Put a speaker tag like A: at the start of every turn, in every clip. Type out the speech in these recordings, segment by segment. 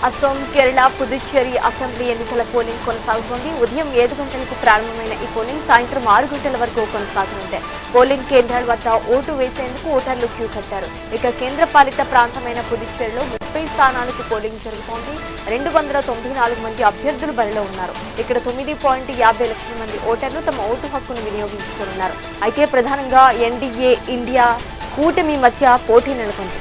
A: Assam, Kerala, Puducherry assembly ఎన్నికల polling కొనసాగుతోంది. ఉదయం 7 గంటలకు ప్రారంభమైన ఈ పోలింగ్ సాయంత్రం 6 గంటల వరకు కొనసాగనుంది. పోలింగ్ కేంద్రాల వద్ద ఓటు వేసేందుకు ఓటర్లు క్యూ కట్టారు. ఇక కేంద్రపాలిత ప్రాంతమైన పుదుచ్చేరిలో 30 స్థానాలకు పోలింగ్ జరుగుతోంది. 294 మంది అభ్యర్థులు బరిలో ఉన్నారు. ఇక్కడ 9.50 లక్షల మంది ఓటర్లు తమ ఓటు హక్కును వినియోగించుకోనున్నారు. అయితే ప్రధానంగా ఎన్డీఏ ఇండియా కూటమి మధ్య పోటీ నెలకొంది.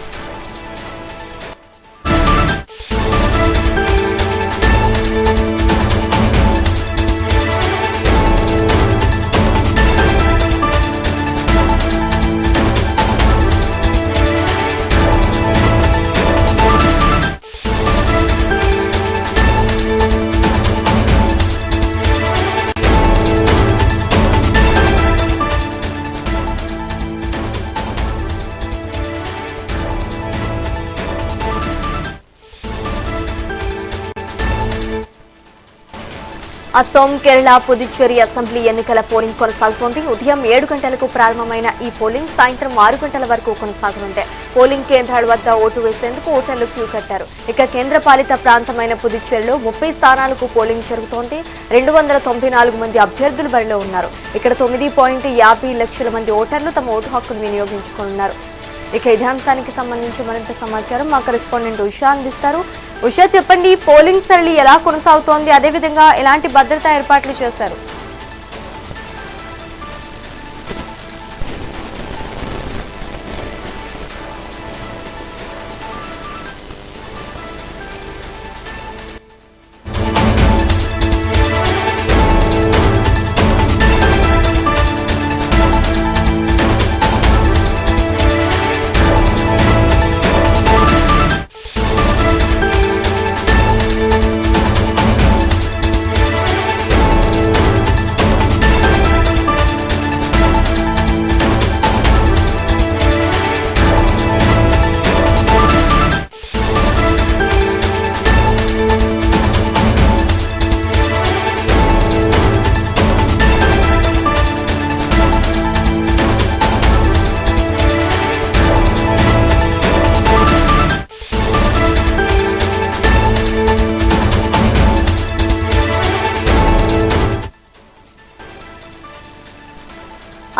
A: అసోం, కేరళ, పుదుచ్చేరి అసెంబ్లీ ఎన్నికల పోలింగ్ కొనసాగుతోంది. ఉదయం 7 గంటలకు ప్రారంభమైన ఈ పోలింగ్ సాయంత్రం 6 గంటల వరకు కొనసాగనుంది. పోలింగ్ కేంద్రాల వద్ద ఓటు వేసేందుకు ఓటర్లు క్యూ కట్టారు. ఇక కేంద్రపాలిత ప్రాంతమైన పుదుచ్చేరిలో 30 స్థానాలకు పోలింగ్ జరుగుతోంది. 294 మంది అభ్యర్థులు బరిలో ఉన్నారు. ఇక్కడ 9.50 లక్షల మంది ఓటర్లు తమ ఓటు హక్కును వినియోగించుకోనున్నారు. ఇక ఇదే అంశానికి సంబంధించి మరింత సమాచారం మా కరెస్పాండెంట్ ఉషా అందిస్తారు. ఉషా, చెప్పండి, పోలింగ్ సరళి ఎలా కొనసాగుతోంది, అదేవిధంగా ఎలాంటి భద్రతా ఏర్పాట్లు చేశారు?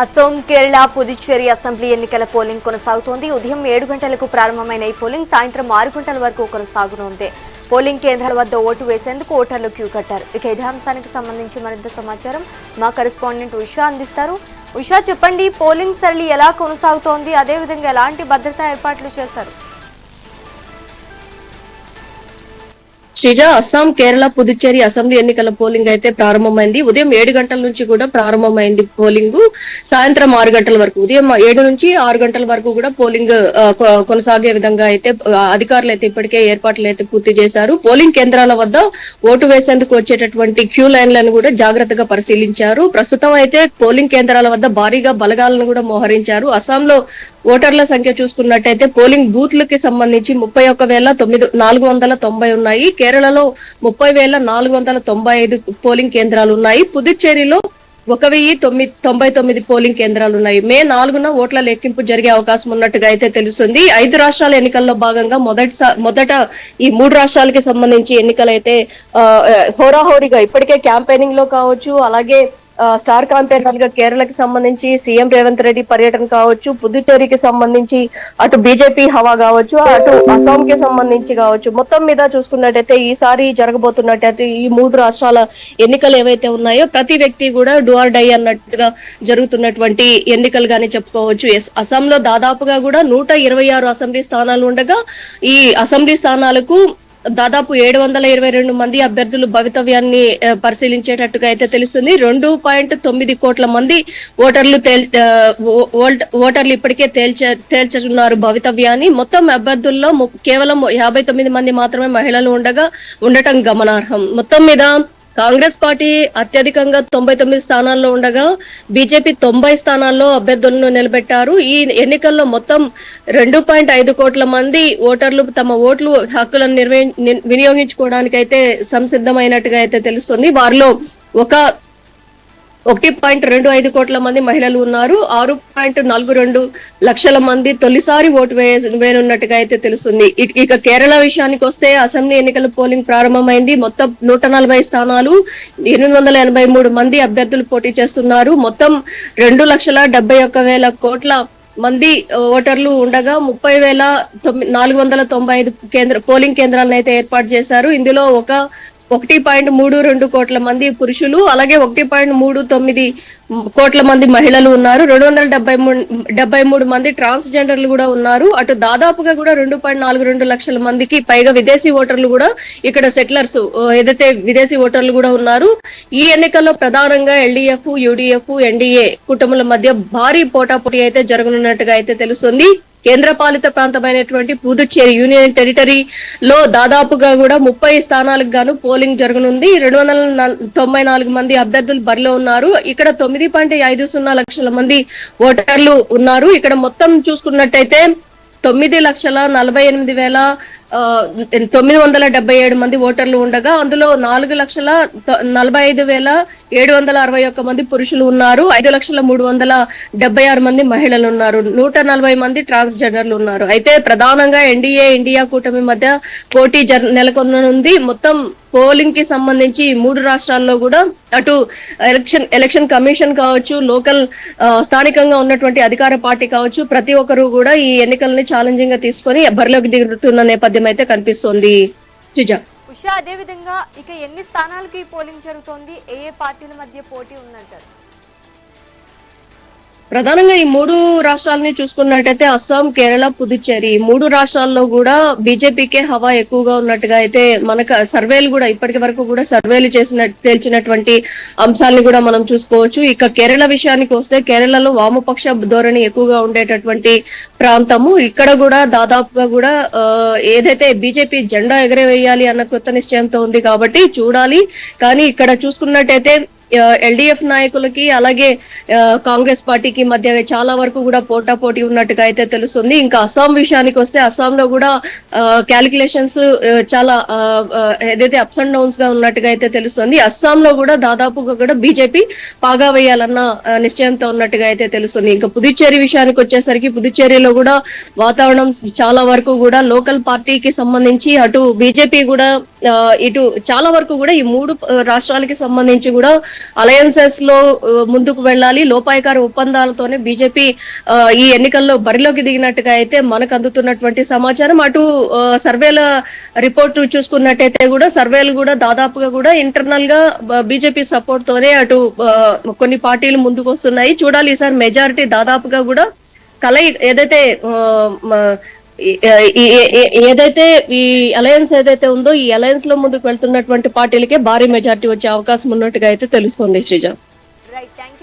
A: అసోం, కేరళ, పుదుచ్చేరి అసెంబ్లీ ఎన్నికల పోలింగ్ కొనసాగుతోంది. ఉదయం 7 గంటలకు ప్రారంభమైన ఈ పోలింగ్ సాయంత్రం 6 గంటల వరకు కొనసాగనుంది. పోలింగ్ కేంద్రాల వద్ద ఓటు వేసేందుకు ఓటర్లు క్యూ కట్టారు. ఇక ఇదే అంశానికి సంబంధించి మరింత సమాచారం మా కరెస్పాండెంట్ ఉషా అందిస్తారు. ఉషా, చెప్పండి, పోలింగ్ సరళి ఎలా కొనసాగుతోంది, అదేవిధంగా ఎలాంటి భద్రతా ఏర్పాట్లు చేశారు?
B: శ్రీజ, అస్సాం, కేరళ, పుదుచ్చేరి అసెంబ్లీ ఎన్నికల పోలింగ్ అయితే ప్రారంభమైంది. ఉదయం 7 గంటల నుంచి కూడా ప్రారంభమైంది పోలింగ్. సాయంత్రం 6 గంటల వరకు, ఉదయం 7 నుంచి 6 గంటల వరకు కూడా పోలింగ్ కొనసాగే విధంగా అయితే అధికారులు అయితే ఇప్పటికే ఏర్పాట్లు అయితే పూర్తి చేశారు. పోలింగ్ కేంద్రాల వద్ద ఓటు వేసేందుకు వచ్చేటటువంటి క్యూ లైన్లను కూడా జాగ్రత్తగా పరిశీలించారు. ప్రస్తుతం అయితే పోలింగ్ కేంద్రాల వద్ద భారీగా బలగాలను కూడా మోహరించారు. అస్సాంలో ఓటర్ల సంఖ్య చూసుకున్నట్టయితే పోలింగ్ బూత్లకి సంబంధించి 31,490 ఉన్నాయి. కేరళలో 30,495 పోలింగ్ కేంద్రాలు ఉన్నాయి. పుదుచ్చేరిలో 1,099 పోలింగ్ కేంద్రాలు ఉన్నాయి. మే 4న ఓట్ల లెక్కింపు జరిగే అవకాశం ఉన్నట్టుగా అయితే తెలుస్తుంది. 5 రాష్ట్రాల ఎన్నికల్లో భాగంగా మొదట ఈ 3 రాష్ట్రాలకి సంబంధించి ఎన్నికలైతే హోరాహోరీగా ఇప్పటికే క్యాంపెయినింగ్ లో కావచ్చు, అలాగే స్టార్ క్యాంపెయినర్ గా కేరళకి సంబంధించి సీఎం రేవంత్ రెడ్డి పర్యటన కావచ్చు, పుదుచ్చేరికి సంబంధించి అటు బీజేపీ హవా కావచ్చు, అటు అస్సాం కి సంబంధించి కావచ్చు, మొత్తం మీద చూసుకున్నట్టయితే ఈసారి జరగబోతున్నట్టయితే ఈ 3 రాష్ట్రాల ఎన్నికలు ఏవైతే ఉన్నాయో ప్రతి వ్యక్తి కూడా డూ ఆర్ డై అన్నట్టుగా జరుగుతున్నటువంటి ఎన్నికలుగానే చెప్పుకోవచ్చు. అస్సాంలో దాదాపుగా కూడా 126 అసెంబ్లీ స్థానాలు ఉండగా ఈ అసెంబ్లీ స్థానాలకు దాదాపు 722 మంది అభ్యర్థులు భవితవ్యాన్ని పరిశీలించేటట్టుగా అయితే తెలుస్తుంది. 2.9 కోట్ల మంది ఓటర్లు ఇప్పటికే తేల్చున్నారు భవితవ్యాన్ని. మొత్తం అభ్యర్థుల్లో కేవలం 59 మంది మాత్రమే మహిళలు ఉండటం గమనార్హం. మొత్తం మీద కాంగ్రెస్ పార్టీ అత్యధికంగా 99 స్థానాల్లో ఉండగా బీజేపీ 90 స్థానాల్లో అభ్యర్థులను నిలబెట్టారు. ఈ ఎన్నికల్లో మొత్తం 2.5 కోట్ల మంది ఓటర్లు తమ ఓట్లు హక్కులను వినియోగించుకోవడానికి అయితే సంసిద్ధమైనట్టుగా అయితే తెలుస్తుంది. వారిలో 1.25 కోట్ల మంది మహిళలు ఉన్నారు. 6.42 లక్షల మంది తొలిసారి ఓటు వేయనున్నట్టుగా అయితే తెలుస్తుంది. ఇక కేరళ విషయానికి వస్తే అసెంబ్లీ ఎన్నికల పోలింగ్ ప్రారంభమైంది. మొత్తం 140 స్థానాలు, 883 మంది అభ్యర్థులు పోటీ చేస్తున్నారు. మొత్తం 2,71,000 కోట్ల మంది ఓటర్లు ఉండగా 30,495 పోలింగ్ కేంద్రాలను అయితే ఏర్పాటు చేశారు. ఇందులో 1.32 కోట్ల మంది పురుషులు, అలాగే 1.39 కోట్ల మంది మహిళలు ఉన్నారు. 273 మంది ట్రాన్స్జెండర్లు కూడా ఉన్నారు. అటు దాదాపుగా కూడా 2.42 లక్షల మందికి పైగా విదేశీ ఓటర్లు కూడా ఇక్కడ సెటిలర్స్ ఏదైతే విదేశీ ఓటర్లు కూడా ఉన్నారు. ఈ ఎన్నికల్లో ప్రధానంగా ఎల్డీఎఫ్, యూడీఎఫ్, ఎన్డీఏ కూటముల మధ్య భారీ పోటాపోటీ అయితే జరగనున్నట్టుగా అయితే తెలుస్తుంది. కేంద్ర పాలిత ప్రాంతమైనటువంటి పుదుచ్చేరి యూనియన్ టెరిటరీలో దాదాపుగా కూడా 30 స్థానాలకు గాను పోలింగ్ జరగనుంది. 294 మంది అభ్యర్థులు బరిలో ఉన్నారు. ఇక్కడ 9.50 లక్షల మంది ఓటర్లు ఉన్నారు. ఇక్కడ మొత్తం చూసుకున్నట్టయితే 9,48,977 మంది ఓటర్లు ఉండగా అందులో 4,45,761 మంది పురుషులు ఉన్నారు. 5,376 మంది మహిళలు ఉన్నారు. 140 మంది ట్రాన్స్జెండర్లు ఉన్నారు. అయితే ప్రధానంగా ఎన్డీఏ ఇండియా కూటమి మధ్య పోటీ నెలకొననుంది. మొత్తం పోలింగ్ కి సంబంధించి 3 రాష్ట్రాల్లో కూడా అటు ఎలక్షన్ కమిషన్ కావచ్చు, లోకల్ స్థానికంగా ఉన్నటువంటి అధికార పార్టీ కావచ్చు, ప్రతి ఒక్కరు కూడా ఈ ఎన్నికల్ని ఛాలెంజింగ్ గా తీసుకొని బరిలోకి దిగుతున్న నేపథ్యం అయితే కనిపిస్తోంది. శ్రీజ,
A: ఉషా, అదే విధంగా ఇక ఎన్ని స్థానాలకి పోలింగ్ జరుగుతోంది, ఏ ఏ పార్టీల మధ్య పోటీ ఉందంటారు?
B: ప్రధానంగా ఈ 3 రాష్ట్రాలని చూసుకున్నట్టయితే అస్సాం, కేరళ, పుదుచ్చేరి 3 రాష్ట్రాల్లో కూడా బీజేపీకే హవా ఎక్కువగా ఉన్నట్టుగా అయితే మనకు సర్వేలు కూడా ఇప్పటి వరకు కూడా సర్వేలు తేల్చినటువంటి అంశాలను కూడా మనం చూసుకోవచ్చు. ఇక కేరళ విషయానికి వస్తే కేరళలో వామపక్ష ధోరణి ఎక్కువగా ఉండేటటువంటి ప్రాంతము. ఇక్కడ కూడా దాదాపుగా కూడా ఏదైతే బీజేపీ జెండా ఎగరవేయాలి అన్న కృత నిశ్చయంతో ఉంది కాబట్టి చూడాలి. కానీ ఇక్కడ చూసుకున్నట్టయితే ఎల్డీఎఫ్ నాయకులకి అలాగే కాంగ్రెస్ పార్టీకి మధ్య చాలా వరకు కూడా పోటాపోటీ ఉన్నట్టుగా అయితే తెలుస్తుంది. ఇంకా అస్సాం విషయానికి వస్తే అస్సాంలో కూడా క్యాలిక్యులేషన్స్ చాలా ఏదైతే అప్స్ అండ్ డౌన్స్ గా ఉన్నట్టుగా అయితే తెలుస్తుంది. అస్సాంలో కూడా దాదాపుగా కూడా బీజేపీ పాగా వేయాలన్న నిశ్చయంతో ఉన్నట్టుగా అయితే తెలుస్తుంది. ఇంకా పుదుచ్చేరి విషయానికి వచ్చేసరికి పుదుచ్చేరిలో కూడా వాతావరణం చాలా వరకు కూడా లోకల్ పార్టీకి సంబంధించి అటు బీజేపీ కూడా ఇటు చాలా వరకు కూడా ఈ 3 రాష్ట్రాలకి సంబంధించి కూడా అలయన్సెస్ లో ముందుకు వెళ్ళాలి. లోపాయకార ఒప్పందాలతోనే బీజేపీ ఈ ఎన్నికల్లో బరిలోకి దిగినట్టుగా అయితే మనకు అందుతున్నటువంటి సమాచారం. అటు సర్వేల రిపోర్ట్ చూసుకున్నట్టయితే కూడా సర్వేలు కూడా దాదాపుగా కూడా ఇంటర్నల్ గా బీజేపీ సపోర్ట్ తోనే అటు కొన్ని పార్టీలు ముందుకు వస్తున్నాయి. చూడాలి ఈసారి మెజారిటీ దాదాపుగా కూడా ఏదైతే ఏదైతే ఈ అలయన్స్ ఏదైతే ఉందో ఈ అలయన్స్ లో ముందుకు వెళ్తున్నటువంటి పార్టీలకే భారీ మెజారిటీ వచ్చే అవకాశం ఉన్నట్టుగా అయితే తెలుస్తుంది. Sreeja,
A: right, thank you.